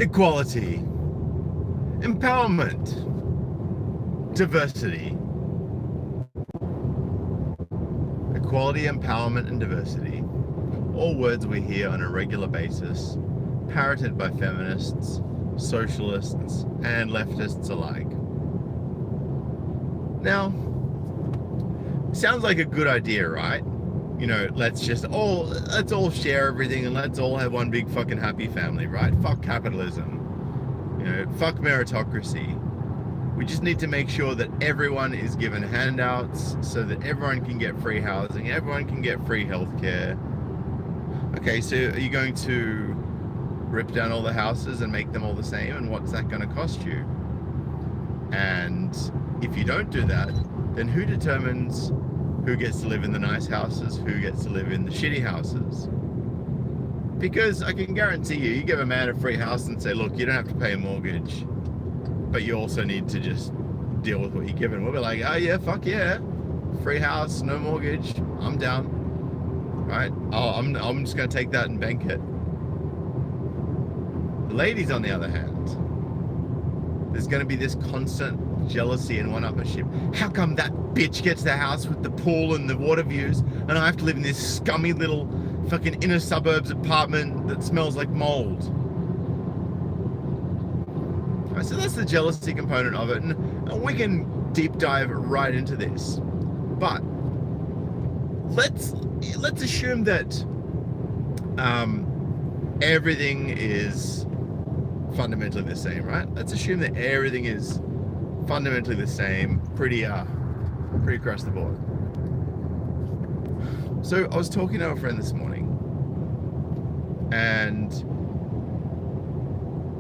equality, empowerment, diversity. Equality, empowerment, and diversity. All words we hear on a regular basis, parroted by feminists, socialists, and leftists alike. Now, sounds like a good idea, right? You know, let's all share everything and let's all have one big fucking happy family, right? Fuck capitalism. You know, fuck meritocracy. We just need to make sure that everyone is given handouts so that everyone can get free housing, everyone can get free healthcare. Okay, so are you going to rip down all the houses and make them all the same? And what's that going to cost you? And if you don't do that, then who determines who gets to live in the nice houses, who gets to live in the shitty houses? Because I can guarantee you give a man a free house and say, look, you don't have to pay a mortgage, but you also need to just deal with what you're given. We'll be like, oh yeah, fuck yeah, free house, no mortgage, I'm down, right? Oh, I'm just gonna take that and bank it. The ladies, on the other hand, there's gonna be this constant jealousy and one-upmanship. How come that bitch gets the house with the pool and the water views, and I have to live in this scummy little fucking inner suburbs apartment that smells like mold? So that's the jealousy component of it, and we can deep dive right into this. But let's assume that everything is fundamentally the same, right? Let's assume that everything is fundamentally the same, pretty across the board. So I was talking to a friend this morning, and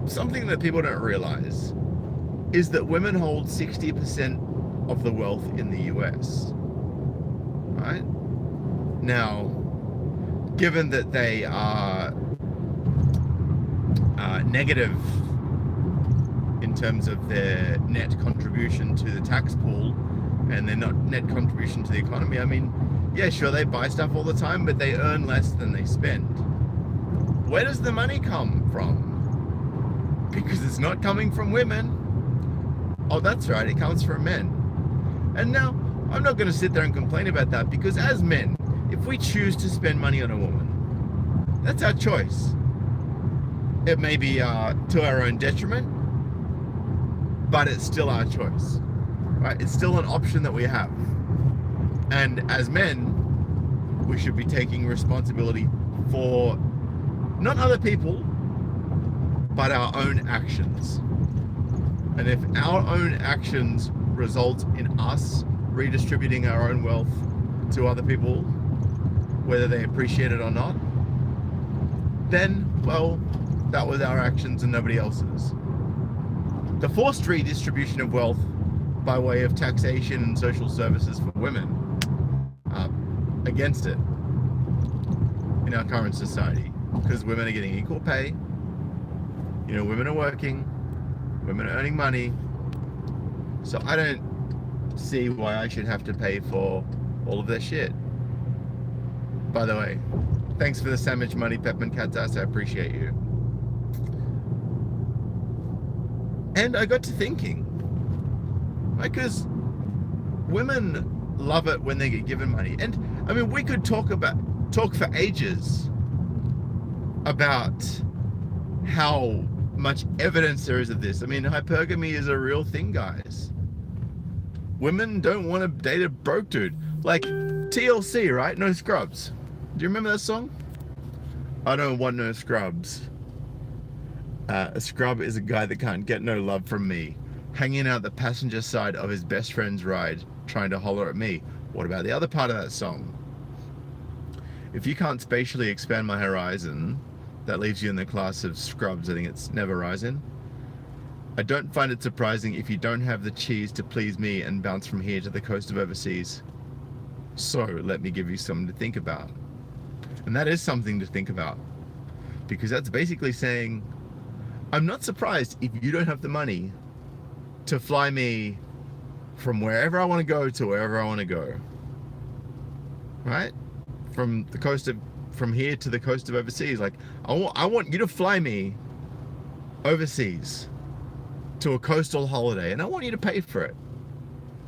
something that people don't realize is that women hold 60% of the wealth in the US, right? Now, given that they are negative in terms of their net contribution to the tax pool and their net contribution to the economy, I mean, yeah, sure, they buy stuff all the time, but they earn less than they spend. Where does the money come from? Because it's not coming from women. Oh, that's right, it comes from men. And now, I'm not going to sit there and complain about that, because as men, if we choose to spend money on a woman, that's our choice. It may be to our own detriment, but it's still our choice, right? It's still an option that we have. And as men, we should be taking responsibility for not other people, but our own actions. And if our own actions result in us redistributing our own wealth to other people, whether they appreciate it or not, then, well, that was our actions and nobody else's. The forced redistribution of wealth by way of taxation and social services for women, against it in our current society, because women are getting equal pay. You know, women are working, women are earning money, so I don't see why I should have to pay for all of their shit. By the way, thanks for the sandwich money, Peppermint Cat's ass, I appreciate you. And I got to thinking, because women love it when they get given money. And I mean, we could talk for ages about how much evidence there is of this. I mean, hypergamy is a real thing, guys. Women don't want to date a broke dude. Like TLC, right? No Scrubs. Do you remember that song? I don't want no scrubs. A scrub is a guy that can't get no love from me, hanging out the passenger side of his best friend's ride, trying to holler at me. What about the other part of that song? If you can't spatially expand my horizon, that leaves you in the class of scrubs. I think it's never rising. I don't find it surprising if you don't have the cheese to please me and bounce from here to the coast of overseas. So let me give you something to think about. And that is something to think about, because that's basically saying, I'm not surprised if you don't have the money to fly me from wherever I want to go to wherever I want to go, right? From here to the coast of overseas. Like, I want you to fly me overseas to a coastal holiday, and I want you to pay for it.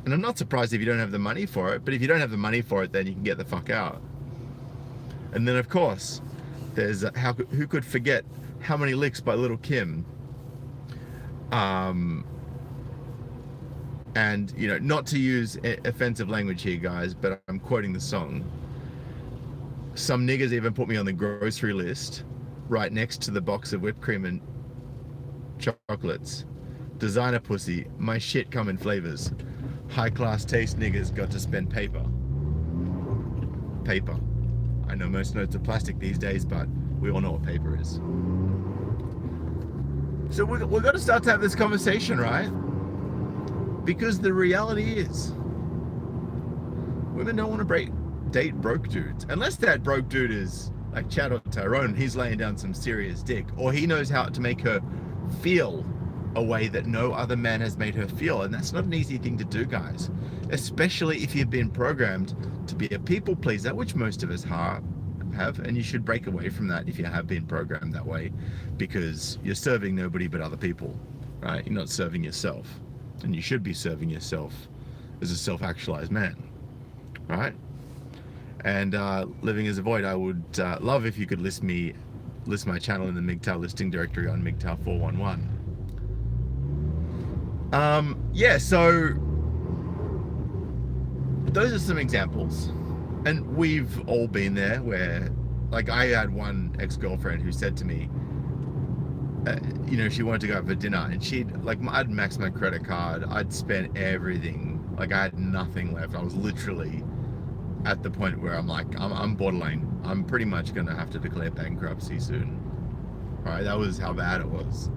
And I'm not surprised if you don't have the money for it, but if you don't have the money for it, then you can get the fuck out. And then, of course, there's who could forget How Many Licks by Little Kim? And, you know, not to use offensive language here, guys, but I'm quoting the song. Some niggers even put me on the grocery list right next to the box of whipped cream and chocolates. Designer pussy, my shit come in flavors. High class taste niggers got to spend paper. Paper. I know most notes are plastic these days, but we all know what paper is. So we've got to start to have this conversation, right? Because the reality is, women don't want to date broke dudes. Unless that broke dude is like Chad or Tyrone, he's laying down some serious dick. Or he knows how to make her feel a way that no other man has made her feel. And that's not an easy thing to do, guys. Especially if you've been programmed to be a people pleaser, which most of us have. And you should break away from that if you have been programmed that way. Because you're serving nobody but other people, right? You're not serving yourself. And you should be serving yourself as a self-actualized man, right? And living as a void, I would love if you could list my channel in the MGTOW listing directory on MGTOW 411. Yeah, so those are some examples, and we've all been there where, like, I had one ex-girlfriend who said to me, you know, she wanted to go out for dinner, and I'd maxed my credit card, I'd spent everything, like I had nothing left. I was literally at the point where I'm like, I'm borderline. I'm pretty much gonna have to declare bankruptcy soon. All right, that was how bad it was.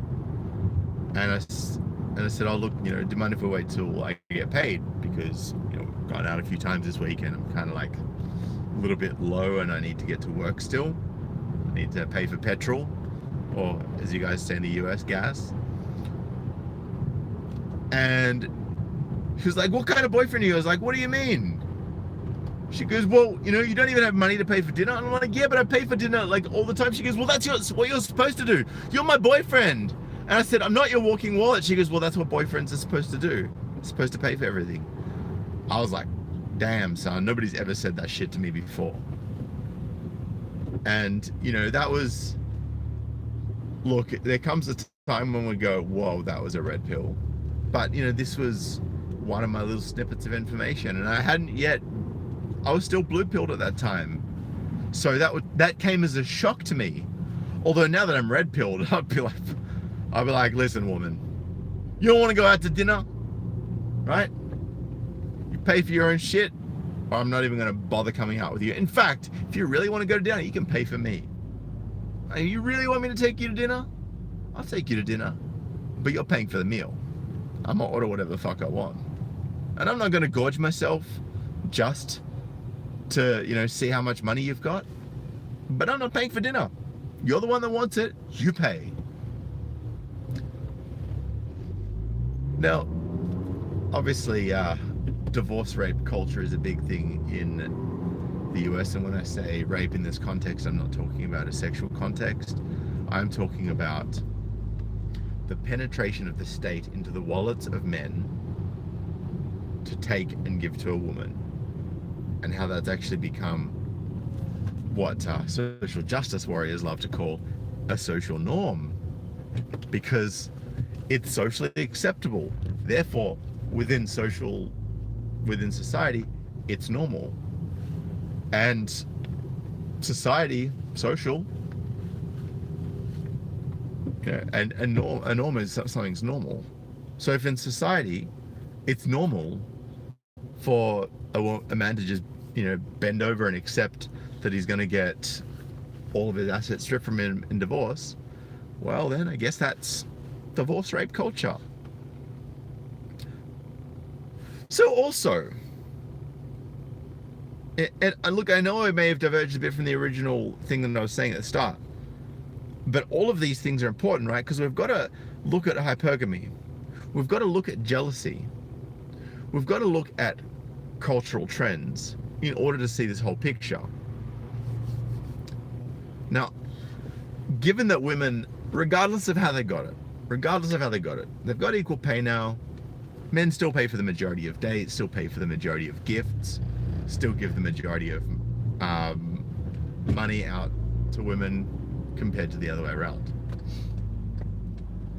And I said, oh look, you know, do you mind if we wait till I get paid? Because, you know, we've gone out a few times this week, and I'm kind of like a little bit low, and I need to get to work still. I need to pay for petrol, or as you guys say in the US, gas. And she was like, what kind of boyfriend are you? I was like, what do you mean? She goes, well, you know, you don't even have money to pay for dinner. And I'm like, yeah, but I pay for dinner like all the time. She goes, well, that's what you're supposed to do. You're my boyfriend. And I said, I'm not your walking wallet. She goes, well, that's what boyfriends are supposed to do. They're supposed to pay for everything. I was like, damn, son, nobody's ever said that shit to me before. And, you know, that was, look, there comes a time when we go, whoa, that was a red pill. But, you know, this was one of my little snippets of information, and I was still blue pilled at that time. So that came as a shock to me. Although now that I'm red pilled, I'd be like, listen, woman, you don't want to go out to dinner, right? You pay for your own shit, or I'm not even going to bother coming out with you. In fact, if you really want to go to dinner, you can pay for me. You really want me to take you to dinner? I'll take you to dinner, but you're paying for the meal. I'm gonna order whatever the fuck I want. And I'm not going to gorge myself just to, you know, see how much money you've got. But I'm not paying for dinner. You're the one that wants it. You pay. Now, obviously, divorce rape culture is a big thing in the US. And when I say rape in this context, I'm not talking about a sexual context. I'm talking about the penetration of the state into the wallets of men to take and give to a woman, and how that's actually become what social justice warriors love to call a social norm, because it's socially acceptable. Therefore, within society, it's normal. And society, social, you know, a norm is something's normal. So if in society, it's normal for a man to just, you know, bend over and accept that he's going to get all of his assets stripped from him in divorce, well then I guess that's divorce rape culture. So also, and look, I know I may have diverged a bit from the original thing that I was saying at the start, but all of these things are important, right? Because we've got to look at hypergamy. We've got to look at jealousy. We've got to look at cultural trends in order to see this whole picture. Now, given that women, regardless of how they got it, regardless of how they got it. They've got equal pay now. Men still pay for the majority of dates, still pay for the majority of gifts, still give the majority of money out to women compared to the other way around.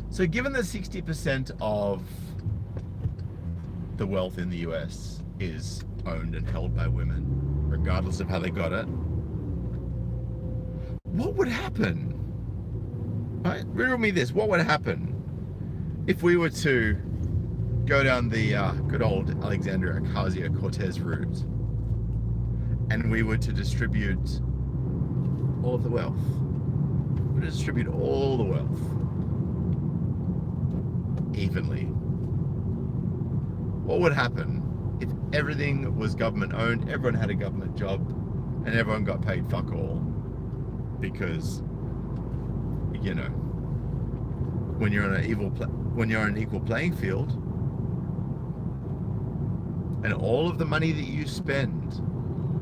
So given that 60% of the wealth in the US is owned and held by women, regardless of how they got it, what would happen? Right? Riddle me this, what would happen if we were to go down the good old Alexandria Ocasio-Cortez route and we were to distribute all of the wealth? We would distribute all the wealth evenly. What would happen if everything was government owned, everyone had a government job, and everyone got paid fuck all? Because, you know, when you're on an equal playing field, and all of the money that you spend,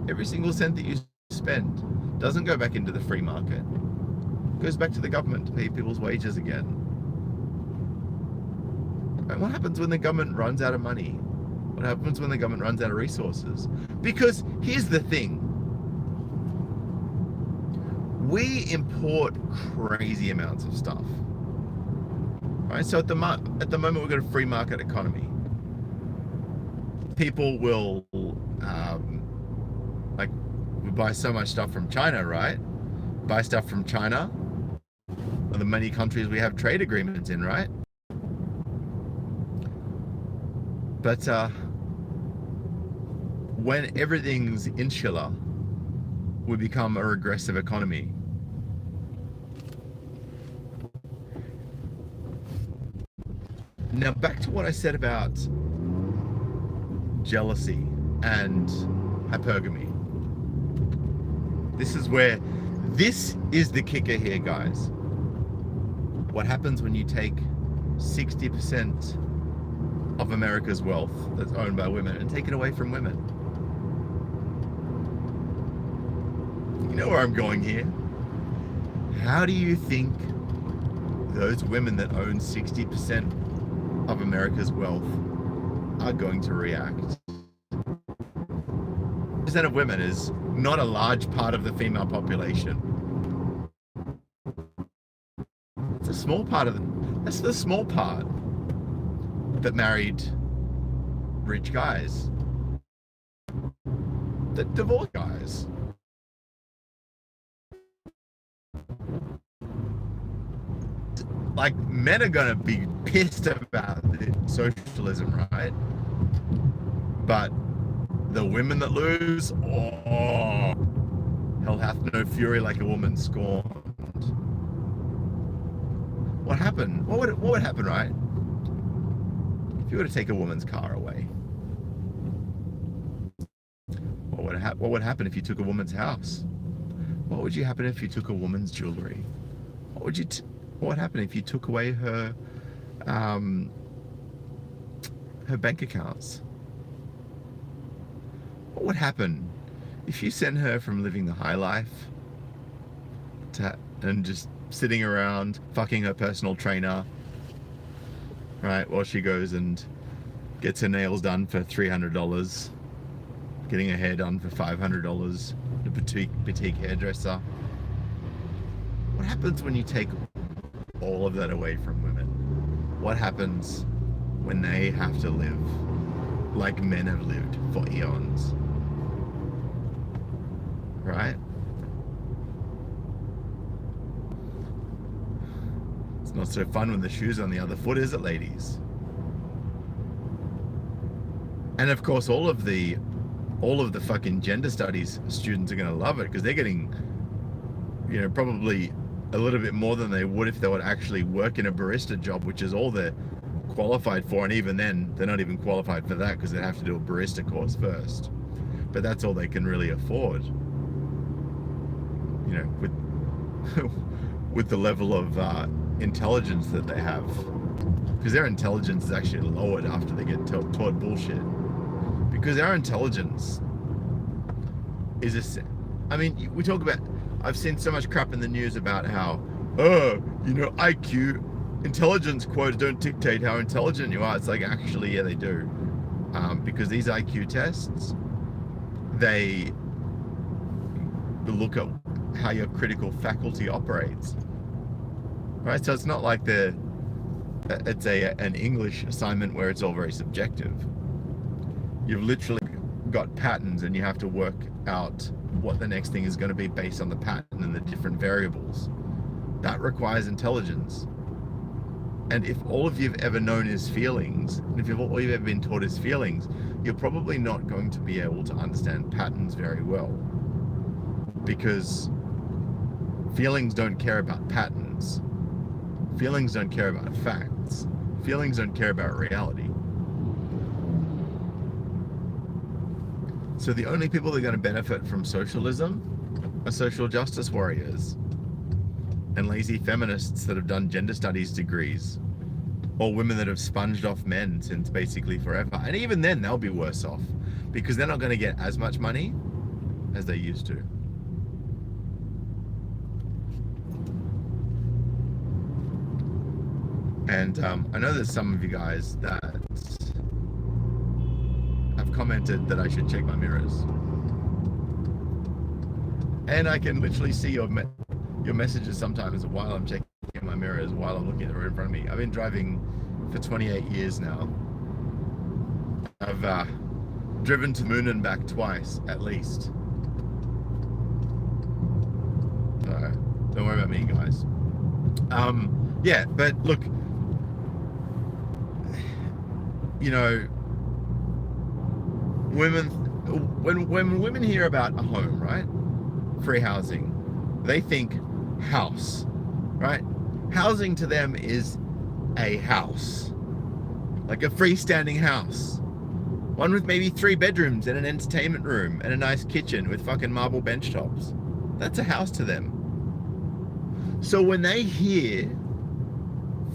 every single cent that you spend, doesn't go back into the free market. It goes back to the government to pay people's wages again. And what happens when the government runs out of money? What happens when the government runs out of resources? Because here's the thing. We import crazy amounts of stuff. Right? So at the moment we've got a free market economy. People will like, we buy so much stuff from China, right? Buy stuff from China, or the many countries we have trade agreements in, right? But when everything's insular, we become a regressive economy. Now back to what I said about jealousy and hypergamy. This is the kicker here, guys. What happens when you take 60% of America's wealth that's owned by women and take it away from women? You know where I'm going here. How do you think those women that own 60% of America's wealth are going to react? Percent of women is not a large part of the female population. It's a small part of that's the small part that married rich guys, that divorced guys. Like, men are gonna be pissed about the socialism, right? But the women that lose, oh, hell hath no fury like a woman scorned. What happened? What would happen, right? If you were to take a woman's car away, what would happen if you took a woman's house? What would happen if you took a woman's jewelry? What would happen if you took away her bank accounts? What would happen if you sent her from living the high life and just sitting around fucking her personal trainer, right, while she goes and gets her nails done for $300, getting her hair done for $500, a boutique hairdresser? What happens when you take all of that away from women? What happens when they have to live like men have lived for eons? Right? It's not so fun when the shoe's on the other foot, is it, ladies? And of course, all of the fucking gender studies students are going to love it, because they're getting, you know, probably a little bit more than they would if they would actually work in a barista job, which is all they're qualified for. And even then, they're not even qualified for that, because they have to do a barista course first. But that's all they can really afford, you know, with the level of intelligence that they have, because their intelligence is actually lowered after they get taught bullshit. Because our intelligence is I mean, we talk about, I've seen so much crap in the news about how, oh, you know, IQ intelligence quotas don't dictate how intelligent you are. It's like, actually, yeah, they do. Because these IQ tests, they look at how your critical faculty operates, right? So it's not like it's an English assignment where it's all very subjective. You've literally got patterns, and you have to work out what the next thing is going to be based on the pattern and the different variables. That requires intelligence. And if all of you've ever known is feelings, and if all you've ever been taught is feelings, you're probably not going to be able to understand patterns very well, because feelings don't care about patterns. Feelings don't care about facts. Feelings don't care about reality. So the only people that are going to benefit from socialism are social justice warriors and lazy feminists that have done gender studies degrees, or women that have sponged off men since basically forever. And even then, they'll be worse off, because they're not going to get as much money as they used to. And I know there's some of you guys that have commented that I should check my mirrors. And I can literally see your messages sometimes while I'm checking my mirrors, while I'm looking at the road in front of me. I've been driving for 28 years now. I've driven to Moon and back twice, at least. So, don't worry about me, guys. Yeah, but look, you know, when women hear about a home, right? Free housing, they think house, right? Housing to them is a house, like a freestanding house, one with maybe 3 bedrooms and an entertainment room and a nice kitchen with fucking marble bench tops. That's a house to them. So when they hear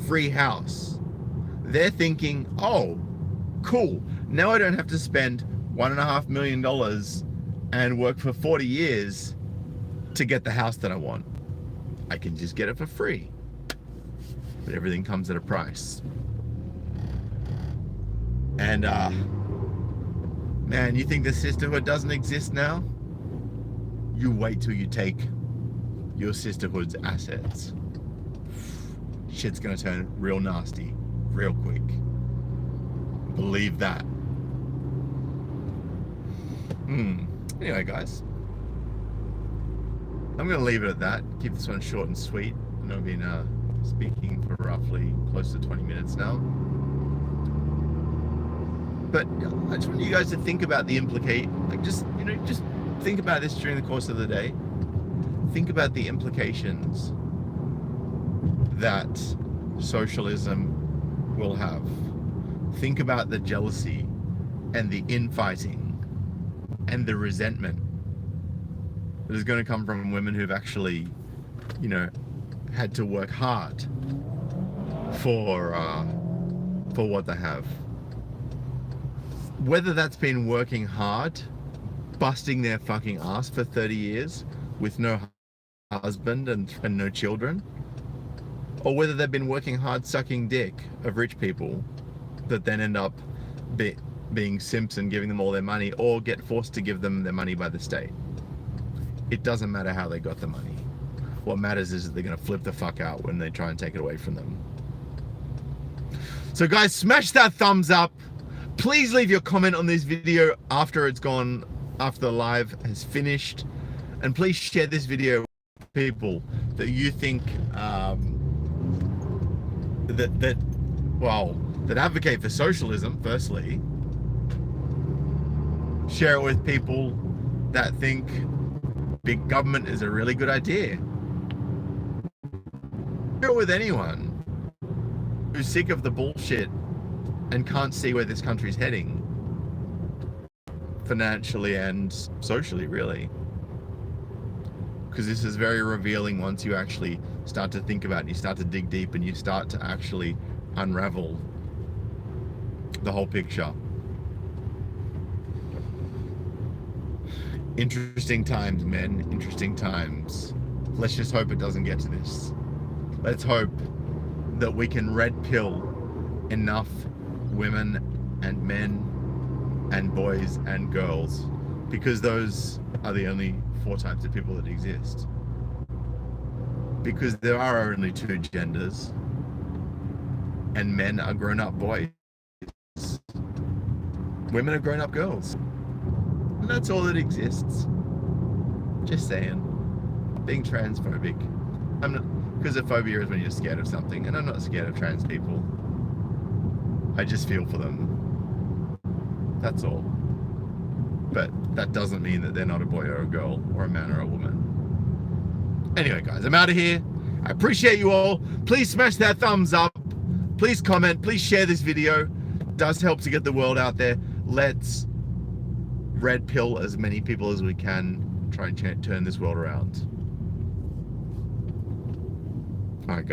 free house, they're thinking, oh, cool, now I don't have to spend $1.5 million and work for 40 years to get the house that I want. I can just get it for free. But everything comes at a price. And man, you think the sisterhood doesn't exist now? You wait till you take your sisterhood's assets. Shit's gonna turn real nasty real quick. Believe that. Anyway, guys, I'm going to leave it at that. Keep this one short and sweet. I know I've been speaking for roughly close to 20 minutes now. But I just want you guys to think about the just think about this during the course of the day. Think about the implications that socialism will have. Think about the jealousy and the infighting and the resentment that is going to come from women who've actually, you know, had to work hard for what they have. Whether that's been working hard, busting their fucking ass for 30 years with no husband and no children, or whether they've been working hard sucking dick of rich people that then end up being simps and giving them all their money, or get forced to give them their money by the state. It doesn't matter how they got the money. What matters is that they're going to flip the fuck out when they try and take it away from them. So guys, smash that thumbs up. Please leave your comment on this video after it's gone, after the live has finished. And please share this video with people that you think that advocate for socialism, firstly. Share it with people that think big government is a really good idea. Share it with anyone who's sick of the bullshit and can't see where this country's heading, financially and socially, really. Because this is very revealing once you actually start to think about it, you start to dig deep, and you start to actually unravel the whole picture. Interesting times, men. Interesting times. Let's just hope it doesn't get to this. Let's hope that we can red pill enough women and men and boys and girls, because those are the only 4 types of people that exist. Because there are only 2 genders, and men are grown-up boys, women are grown-up girls, and that's all that exists. Just saying. Being transphobic. I'm not, because a phobia is when you're scared of something, and I'm not scared of trans people. I just feel for them. That's all. But that doesn't mean that they're not a boy or a girl, or a man or a woman. Anyway, guys, I'm out of here. I appreciate you all. Please smash that thumbs up. Please comment. Please share this video. It does help to get the word out there. Let's red pill as many people as we can. Try and turn this world around. All right, guys.